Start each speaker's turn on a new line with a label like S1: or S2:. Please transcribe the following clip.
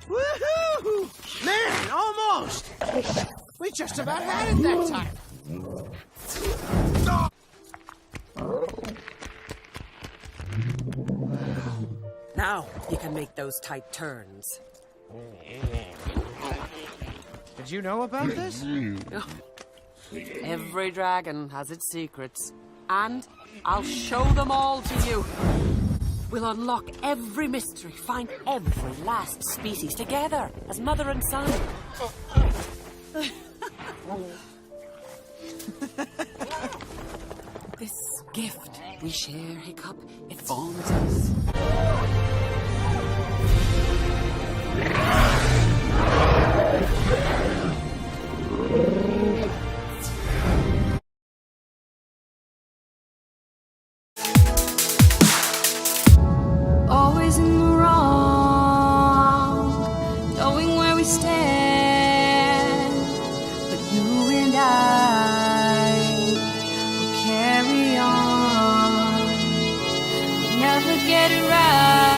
S1: Woohoo! Man, almost! We just about had it that time.
S2: Now you can make those tight turns.
S1: Did you know about this?
S2: Every dragon has its secrets, and I'll show them all to you. We'll unlock every mystery, find every last species together as mother and son. This gift we share, Hiccup, it forms us.